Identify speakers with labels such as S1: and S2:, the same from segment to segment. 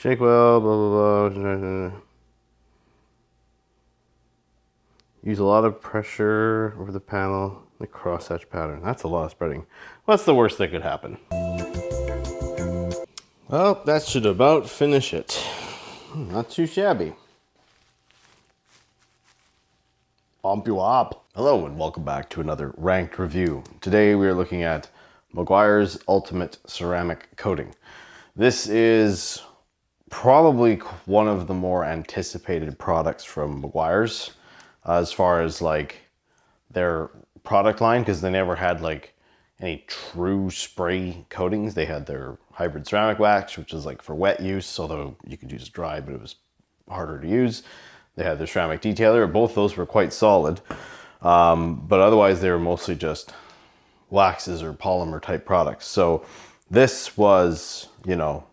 S1: Shake well, blah, blah, blah. Use a lot of pressure over the panel, the cross-hatch pattern. That's a lot of spreading. What's the worst that could happen? Well, that should about finish it. Not too shabby. Omp you up. Hello and welcome back to another ranked review. Today we are looking at Meguiars Ultimate Ceramic Coating. This is probably one of the more anticipated products from Meguiars as far as like their product line, because they never had like any true spray coatings. They had their hybrid ceramic wax, which is like for wet use, although you could use dry, but it was harder to use. They had their ceramic detailer. Both those were quite solid, but otherwise they were mostly just waxes or polymer type products. So this was, you know,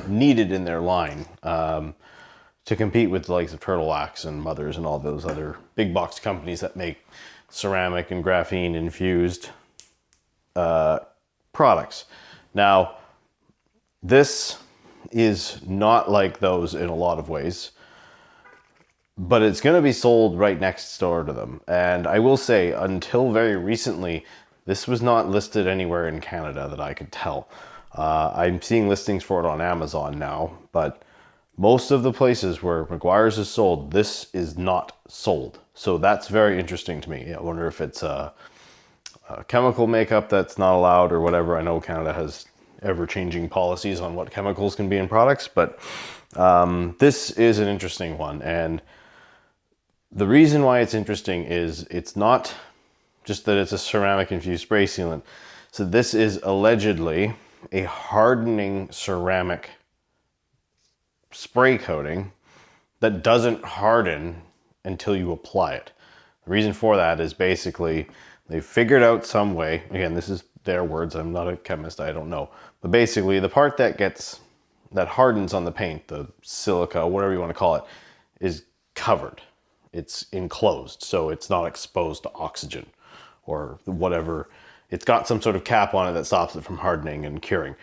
S1: needed in their line to compete with the likes of Turtle Wax and Mothers and all those other big box companies that make ceramic and graphene infused products. Now, this is not like those in a lot of ways, but it's going to be sold right next door to them. And I will say, until very recently, this was not listed anywhere in Canada that I could tell. I'm seeing listings for it on Amazon now, but most of the places where Meguiars is sold, this is not sold. So that's very interesting to me. I wonder if it's a chemical makeup that's not allowed or whatever. I know Canada has ever-changing policies on what chemicals can be in products, but this is an interesting one. And the reason why it's interesting is it's not just that it's a ceramic infused spray sealant. So this is allegedly a hardening ceramic spray coating that doesn't harden until you apply it. The reason for that is basically they figured out some way, again, this is their words, I'm not a chemist, I don't know, but basically the part that hardens on the paint, the silica, whatever you want to call it, is covered. It's enclosed, so it's not exposed to oxygen or whatever. It's got some sort of cap on it that stops it from hardening and curing.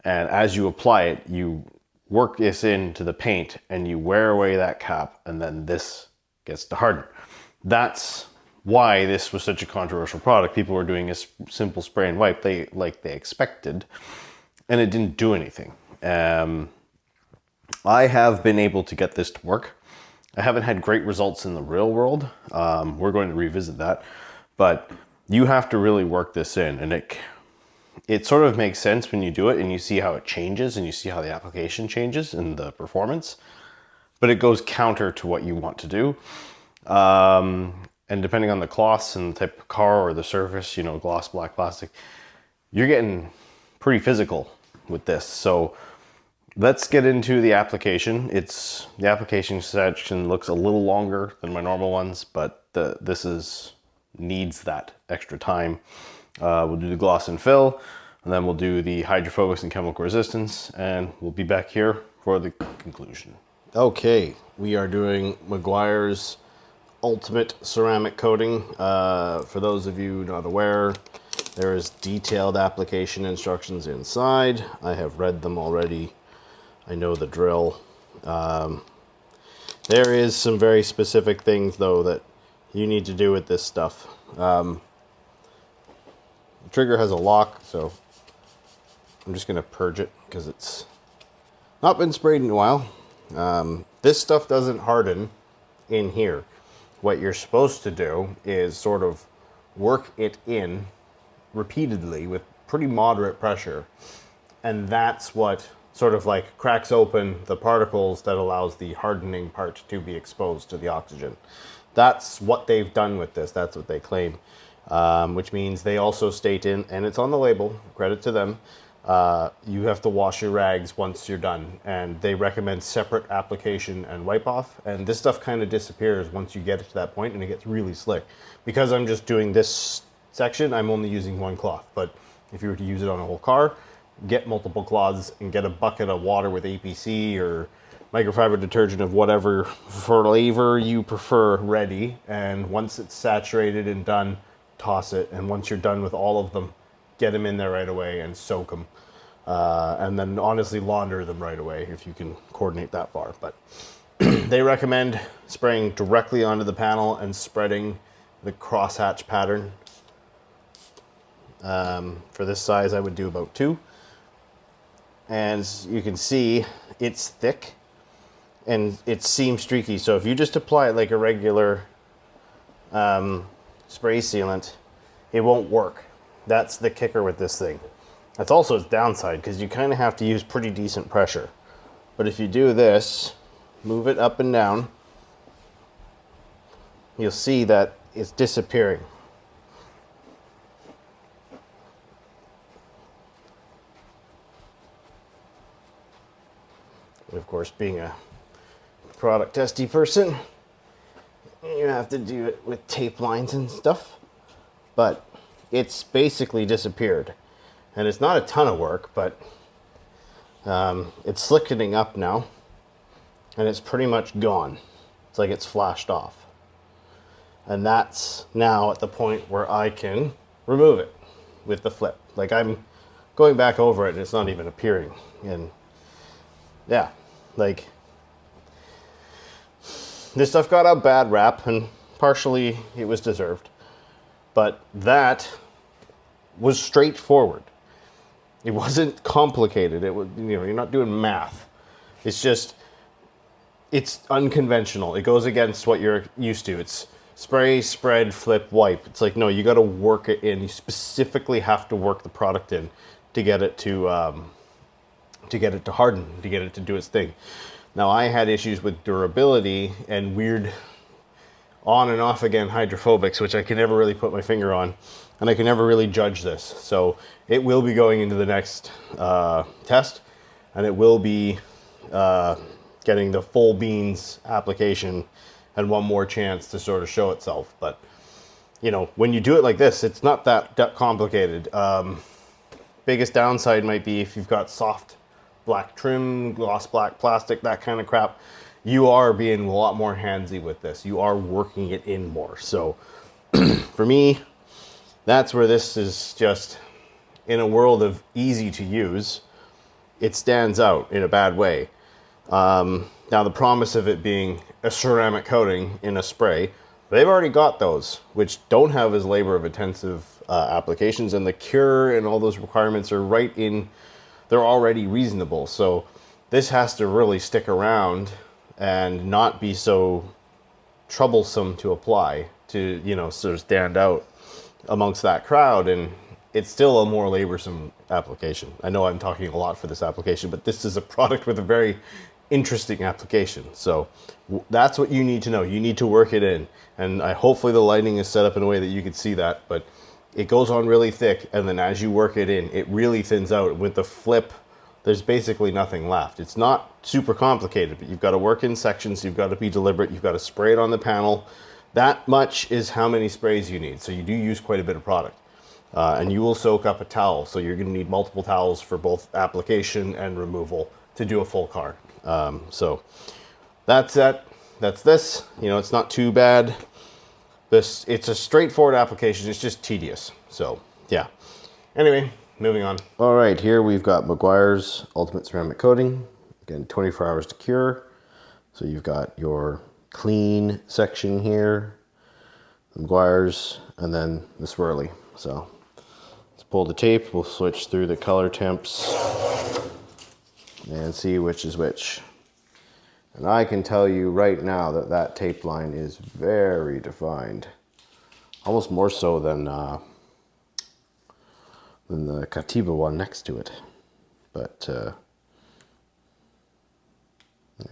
S1: And as you apply it, you work this into the paint and you wear away that cap, and then this gets to harden. That's why this was such a controversial product. People were doing a simple spray and wipe like they expected, and it didn't do anything. I have been able to get this to work. I haven't had great results in the real world. We're going to revisit that, but you have to really work this in, and it sort of makes sense when you do it and you see how it changes and you see how the application changes and the performance, but it goes counter to what you want to do. And depending on the cloths and the type of car or the surface, you know, gloss, black plastic, you're getting pretty physical with this. So let's get into the application. The application section looks a little longer than my normal ones, but this needs that extra time. We'll do the gloss and fill, and then we'll do the hydrophobics and chemical resistance, and we'll be back here for the conclusion. Okay, we are doing Meguiars Ultimate Ceramic Coating. For those of you not aware, there is detailed application instructions inside. I have read them already. I know the drill. There is some very specific things, though, that you need to do with this stuff. The trigger has a lock, so I'm just going to purge it because it's not been sprayed in a while. This stuff doesn't harden in here. What you're supposed to do is sort of work it in repeatedly with pretty moderate pressure, and that's what sort of like cracks open the particles that allows the hardening part to be exposed to the oxygen. That's what they've done with this. That's what they claim, which means they also state in, and it's on the label, credit to them, you have to wash your rags once you're done, and they recommend separate application and wipe off, and this stuff kind of disappears once you get it to that point, and it gets really slick. Because I'm just doing this section, I'm only using one cloth, but if you were to use it on a whole car, get multiple cloths and get a bucket of water with APC or microfiber detergent of whatever flavor you prefer ready, and once it's saturated and done, toss it, and once you're done with all of them, get them in there right away and soak them. and then honestly launder them right away if you can coordinate that far. But they recommend spraying directly onto the panel and spreading the crosshatch pattern. For this size, I would do about 2. And as you can see, it's thick and it seam streaky. So if you just apply it like a regular spray sealant, it won't work. That's the kicker with this thing. That's also its downside, because you kind of have to use pretty decent pressure. But if you do this, move it up and down, you'll see that it's disappearing. And of course, being a product testy person, you have to do it with tape lines and stuff. But it's basically disappeared. And it's not a ton of work, but it's slickening up now. And it's pretty much gone. It's like it's flashed off. And that's now at the point where I can remove it with the flip. Like, I'm going back over it and it's not even appearing. And yeah, like, this stuff got a bad rap, and partially it was deserved. But that was straightforward. It wasn't complicated. It was, you're not doing math. It's just, it's unconventional. It goes against what you're used to. It's spray, spread, flip, wipe. It's like, no, you got to work it in. You specifically have to work the product in to get it to harden, to get it to do its thing. Now, I had issues with durability and weird on and off again hydrophobics, which I can never really put my finger on, and I can never really judge this. So it will be going into the next test, and it will be getting the full beans application and one more chance to sort of show itself. But, when you do it like this, it's not that complicated. Biggest downside might be if you've got soft black trim, gloss black plastic, that kind of crap. You are being a lot more handsy with this. You are working it in more. So for me, that's where this is just, in a world of easy to use, it stands out in a bad way. Now, the promise of it being a ceramic coating in a spray, they've already got those, which don't have as labor intensive applications, and the cure and all those requirements are they're already reasonable. So this has to really stick around and not be so troublesome to apply to, sort of stand out amongst that crowd. And it's still a more laborsome application. I know I'm talking a lot for this application, but this is a product with a very interesting application. So that's what you need to know. You need to work it in. And hopefully the lighting is set up in a way that you can see that, but it goes on really thick, and then as you work it in, it really thins out. With the flip, there's basically nothing left. It's not super complicated, but you've got to work in sections, you've got to be deliberate, you've got to spray it on the panel. That much is how many sprays you need. So you do use quite a bit of product. And you will soak up a towel, so you're going to need multiple towels for both application and removal to do a full card. So that's it. That's this. It's not too bad. It's a straightforward application. It's just tedious. So yeah. Anyway, moving on. All right, here we've got Meguiars Ultimate Ceramic Coating. Again, 24 hours to cure. So you've got your clean section here, the Meguiars, and then the swirly. So let's pull the tape. We'll switch through the color temps and see which is which. And I can tell you right now that that tape line is very defined. Almost more so than the Katiba one next to it. But yeah,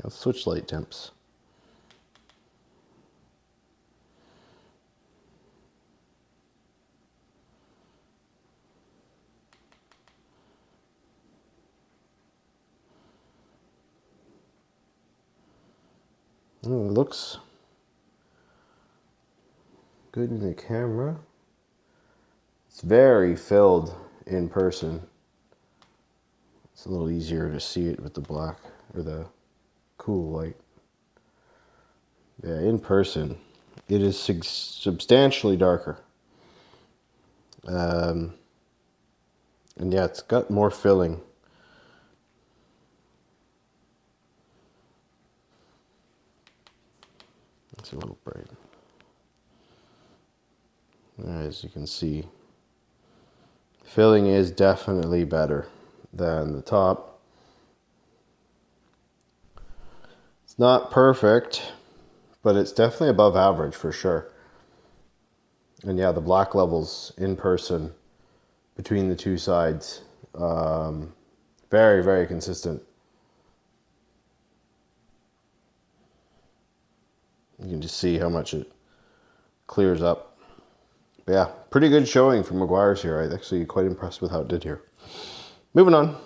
S1: let's switch light temps. Oh, it looks good in the camera. It's very filled in person. It's a little easier to see it with the black or the cool light. Yeah, in person, it is substantially darker. And yeah, it's got more filling.
S2: a little bright. As you can see, filling is definitely better than the top. It's not perfect, but it's definitely above average for sure. And yeah, the black levels in person between the two sides, very, very consistent. You can just see how much it clears up. But yeah, pretty good showing from Meguiars here. I'm actually quite impressed with how it did here. Moving on.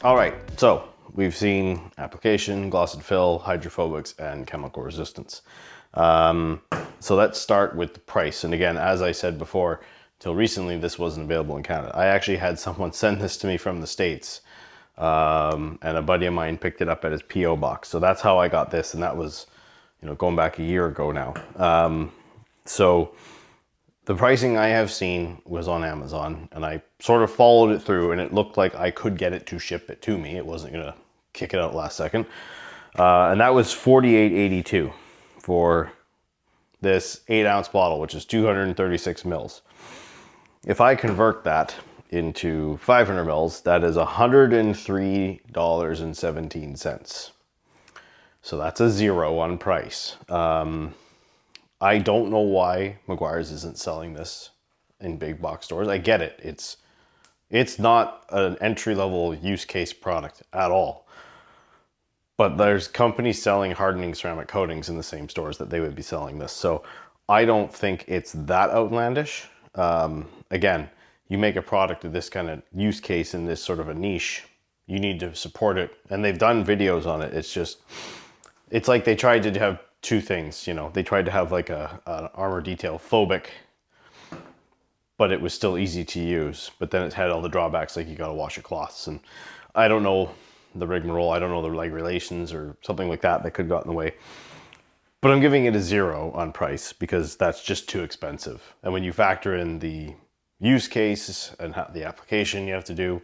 S1: All right, so we've seen application, gloss and fill, hydrophobics, and chemical resistance. So let's start with the price. And again, as I said before, till recently, this wasn't available in Canada. I actually had someone send this to me from the States, and a buddy of mine picked it up at his P.O. box. So that's how I got this, and that was, going back a year ago now. So the pricing I have seen was on Amazon, and I sort of followed it through, and it looked like I could get it to ship it to me. It wasn't gonna kick it out last second. And that was $48.82 for this 8-ounce bottle, which is 236 mils. If I convert that into 500 mils, that is $103.17. So that's a zero on price. I don't know why Meguiars isn't selling this in big box stores. I get it. It's not an entry-level use case product at all. But there's companies selling hardening ceramic coatings in the same stores that they would be selling this. So I don't think it's that outlandish. Again, you make a product of this kind of use case in this sort of a niche, you need to support it. And they've done videos on it. It's like they tried to have two things. You know, they tried to have like an armor detail phobic, but it was still easy to use. But then it had all the drawbacks, like you got to wash your cloths, and I don't know the rigmarole. I don't know the regulations or something like that that could have gotten in the way. But I'm giving it a 0 on price because that's just too expensive. And when you factor in the use case and the application you have to do,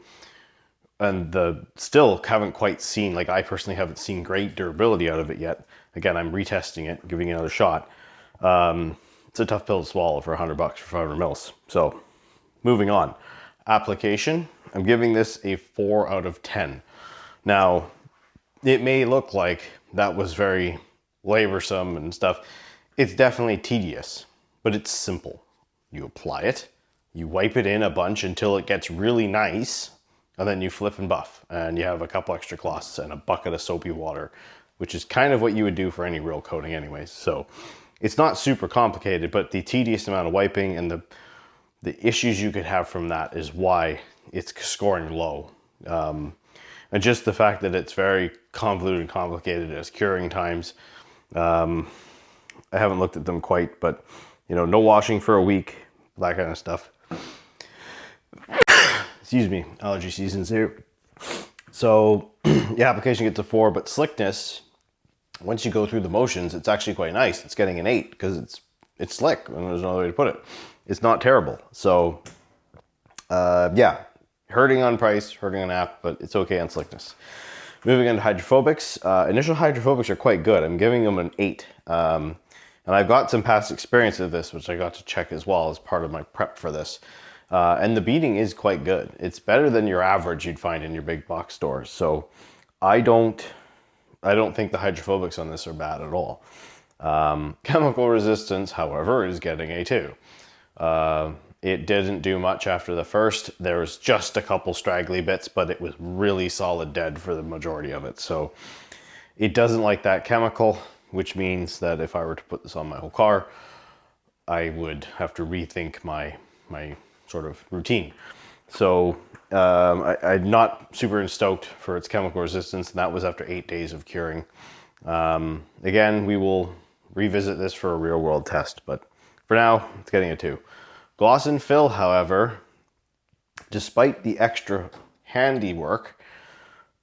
S1: and still haven't quite seen, like I personally haven't seen great durability out of it yet. Again, I'm retesting it, giving it another shot. It's a tough pill to swallow for $100 for 500 mils. So moving on. Application, I'm giving this a 4 out of 10. Now, it may look like that was very laborsome and stuff. It's definitely tedious, but it's simple. You apply it, you wipe it in a bunch until it gets really nice, and then you flip and buff, and you have a couple extra cloths and a bucket of soapy water, which is kind of what you would do for any real coating anyways. So it's not super complicated, but the tedious amount of wiping and the issues you could have from that is why it's scoring low. And just the fact that it's very convoluted and complicated as curing times. I haven't looked at them quite, but you know, no washing for a week, that kind of stuff. Excuse me, allergy season's here. So the application gets a 4, but slickness, once you go through the motions, it's actually quite nice. It's getting an 8 because it's slick, and there's no other way to put it. It's not terrible. So yeah, hurting on price, hurting on app, but it's okay on slickness. Moving on to hydrophobics. Initial hydrophobics are quite good. I'm giving them an 8. And I've got some past experience of this, which I got to check as well as part of my prep for this. And the beading is quite good. It's better than your average you'd find in your big box stores. So I don't think the hydrophobics on this are bad at all. Chemical resistance, however, is getting a 2. It didn't do much after the first. There was just a couple straggly bits, but it was really solid dead for the majority of it. So it doesn't like that chemical, which means that if I were to put this on my whole car, I would have to rethink my sort of routine. So I'm not super stoked for its chemical resistance, and that was after 8 days of curing. Again, we will revisit this for a real world test, but for now, it's getting a 2. Gloss and fill, however, despite the extra handiwork,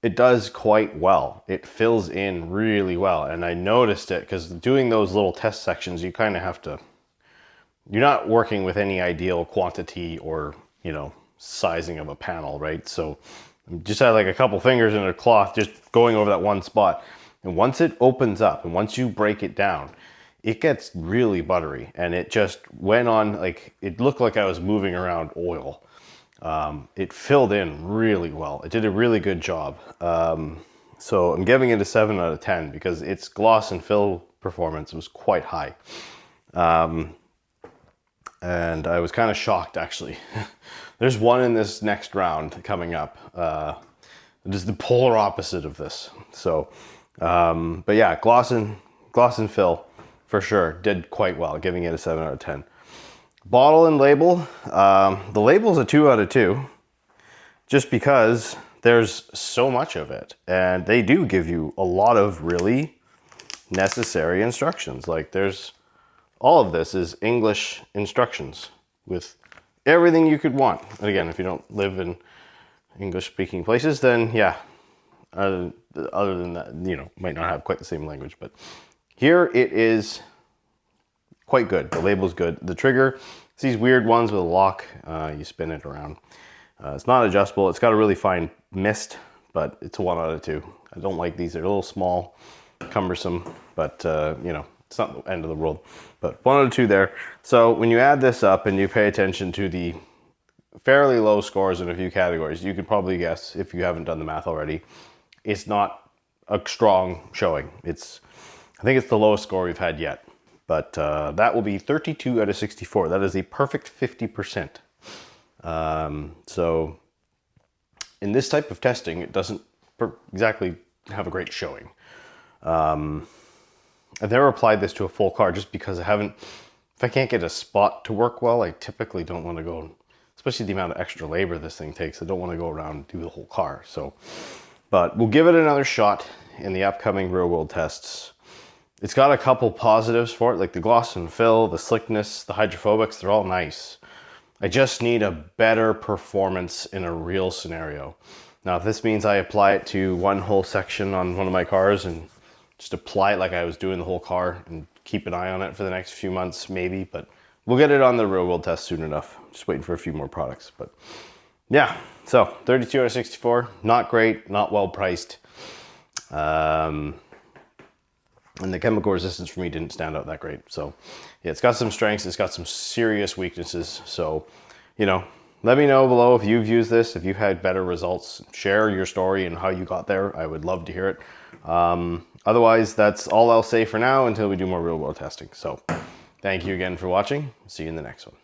S1: it does quite well. It fills in really well, and I noticed it because doing those little test sections, you kind of have to, you're not working with any ideal quantity or, you know, sizing of a panel, right? So just had like a couple fingers in a cloth just going over that one spot, and once it opens up and once you break it down, it gets really buttery, and it just went on, like, it looked like I was moving around oil. It filled in really well. It did a really good job. So I'm giving it a 7 out of 10 because its gloss and fill performance was quite high. And I was kind of shocked, actually. There's one in this next round coming up. It is the polar opposite of this. So, but yeah, gloss and fill, for sure, did quite well, giving it a 7 out of 10. Bottle and label. The label's a 2 out of 2, just because there's so much of it. And they do give you a lot of really necessary instructions. Like all of this is English instructions with everything you could want. And again, if you don't live in English speaking places, then yeah, other than that, you know, might not have quite the same language, but here it is quite good. The label's good. The trigger, it's these weird ones with a lock. You spin it around. It's not adjustable. It's got a really fine mist, but it's a 1 out of 2. I don't like these. They're a little small, cumbersome, but you know, it's not the end of the world. But 1 out of 2 there. So when you add this up and you pay attention to the fairly low scores in a few categories, you could probably guess, if you haven't done the math already, it's not a strong showing. I think it's the lowest score we've had yet, but that will be 32 out of 64. That is a perfect 50%. So in this type of testing, it doesn't exactly have a great showing. I've never applied this to a full car just because if I can't get a spot to work well, I typically don't want to go, especially the amount of extra labor this thing takes. I don't want to go around and do the whole car. So, but we'll give it another shot in the upcoming real world tests. It's got a couple positives for it, like the gloss and fill, the slickness, the hydrophobics, they're all nice. I just need a better performance in a real scenario. Now, if this means I apply it to one whole section on one of my cars and just apply it like I was doing the whole car and keep an eye on it for the next few months, maybe, but we'll get it on the real world test soon enough. Just waiting for a few more products, but yeah. So 32 out of 64, not great, not well priced. And the chemical resistance for me didn't stand out that great. So yeah, it's got some strengths, it's got some serious weaknesses. So, you know, let me know below if you've used this, if you've had better results. Share your story and how you got there. I would love to hear it. Otherwise, that's all I'll say for now until we do more real world testing. So thank you again for watching. See you in the next one.